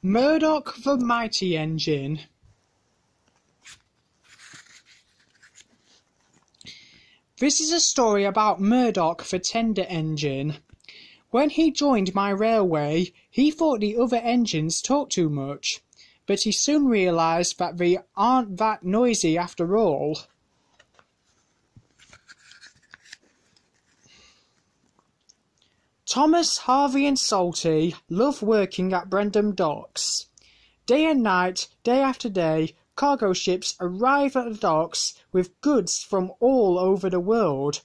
Murdoch the Mighty Engine. This is a story about Murdoch the Tender Engine. When he joined my railway, he thought the other engines talked too much, but he soon realised that they aren't that noisy after all. Thomas, Harvey and Salty love working at Brendam Docks. Day and night, day after day, cargo ships arrive at the docks with goods from all over the world.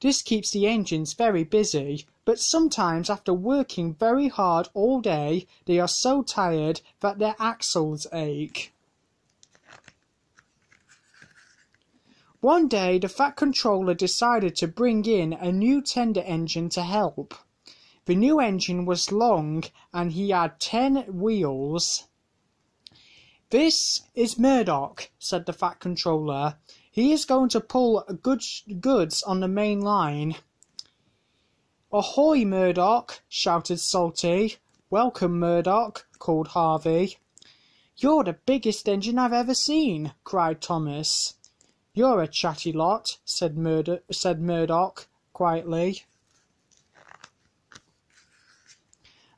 This keeps the engines very busy, but sometimes after working very hard all day, they are so tired that their axles ache. One day, the Fat Controller decided to bring in a new tender engine to help. The new engine was long and he had 10 wheels. "This is Murdoch," said the Fat Controller. "He is going to pull goods on the main line." "Ahoy, Murdoch!" shouted Salty. "Welcome, Murdoch," called Harvey. "You're the biggest engine I've ever seen," cried Thomas. "You're a chatty lot," said Murdoch quietly.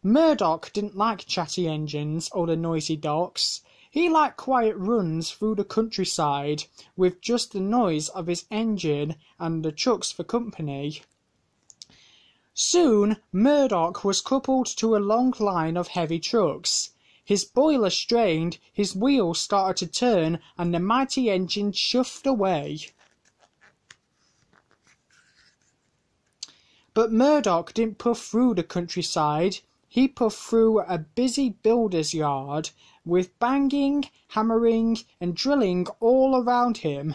Murdoch didn't like chatty engines or the noisy docks. He liked quiet runs through the countryside, with just the noise of his engine and the trucks for company. Soon Murdoch was coupled to a long line of heavy trucks. His boiler strained, his wheels started to turn, and the mighty engine chuffed away. But Murdoch didn't puff through the countryside. He puffed through a busy builder's yard, with banging, hammering, and drilling all around him.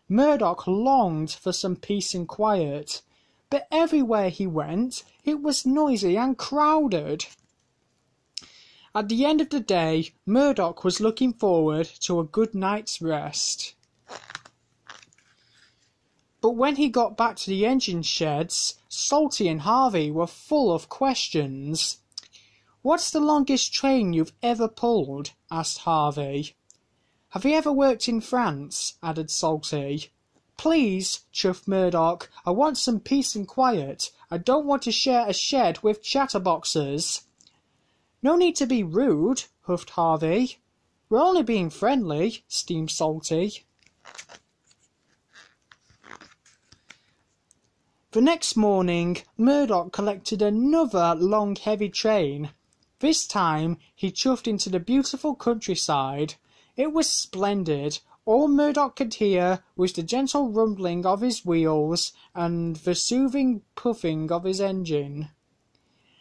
Murdoch longed for some peace and quiet, but everywhere he went, it was noisy and crowded. At the end of the day, Murdoch was looking forward to a good night's rest. But when he got back to the engine sheds, Salty and Harvey were full of questions. "What's the longest train you've ever pulled?" asked Harvey. "Have you ever worked in France?" added Salty. "Please," chuffed Murdoch, "I want some peace and quiet. I don't want to share a shed with chatterboxes." "No need to be rude," huffed Harvey. "We're only being friendly," steamed Salty. The next morning, Murdoch collected another long heavy train. This time, he chuffed into the beautiful countryside. It was splendid. All Murdoch could hear was the gentle rumbling of his wheels and the soothing puffing of his engine.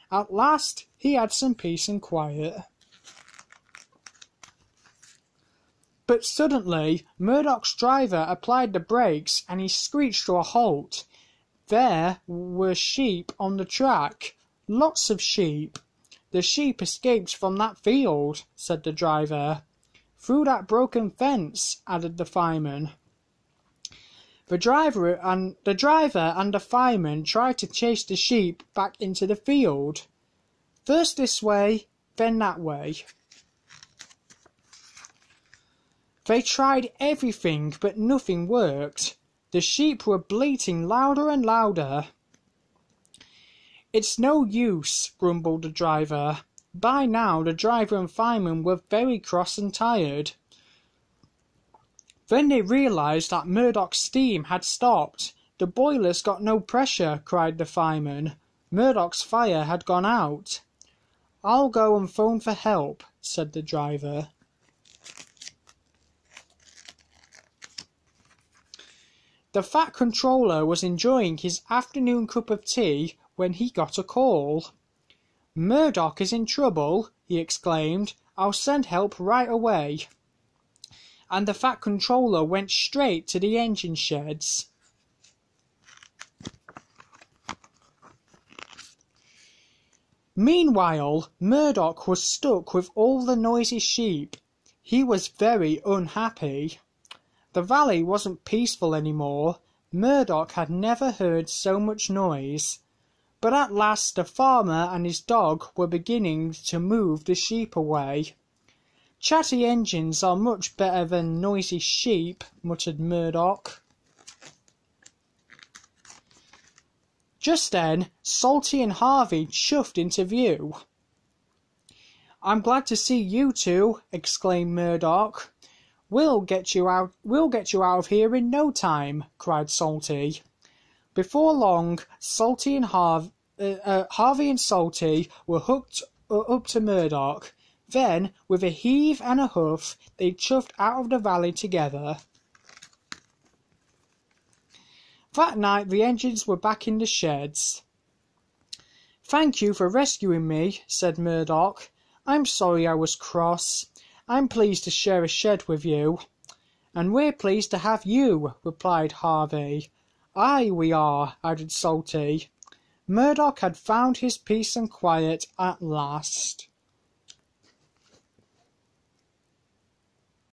At last, he had some peace and quiet. But suddenly, Murdoch's driver applied the brakes and he screeched to a halt. There were sheep on the track. Lots of sheep. "The sheep escaped from that field," said the driver. "Through that broken fence," added the fireman. The driver and the fireman tried to chase the sheep back into the field. First this way, then that way. They tried everything, but nothing worked. The sheep were bleating louder and louder. "It's no use," grumbled the driver. By now the driver and fireman were very cross and tired. Then they realised that Murdoch's steam had stopped. "The boiler's got no pressure," cried the fireman. "Murdoch's fire had gone out." "I'll go and phone for help," said the driver. The Fat Controller was enjoying his afternoon cup of tea when he got a call. "Murdoch is in trouble," he exclaimed. "I'll send help right away." And the Fat Controller went straight to the engine sheds. Meanwhile, Murdoch was stuck with all the noisy sheep. He was very unhappy. The valley wasn't peaceful anymore. Murdoch had never heard so much noise. But at last the farmer and his dog were beginning to move the sheep away. "Chatty engines are much better than noisy sheep," muttered Murdoch. Just then Salty and Harvey chuffed into view. "I'm glad to see you two," exclaimed Murdoch. We'll get you out of here in no time," cried Salty. Before long, Harvey and Salty were hooked up to Murdoch. Then, with a heave and a huff, they chuffed out of the valley together. That night the engines were back in the sheds. "Thank you for rescuing me," said Murdoch. "I'm sorry I was cross. I'm pleased to share a shed with you." "And we're pleased to have you," replied Harvey. "Aye, we are," added Salty. Murdoch had found his peace and quiet at last.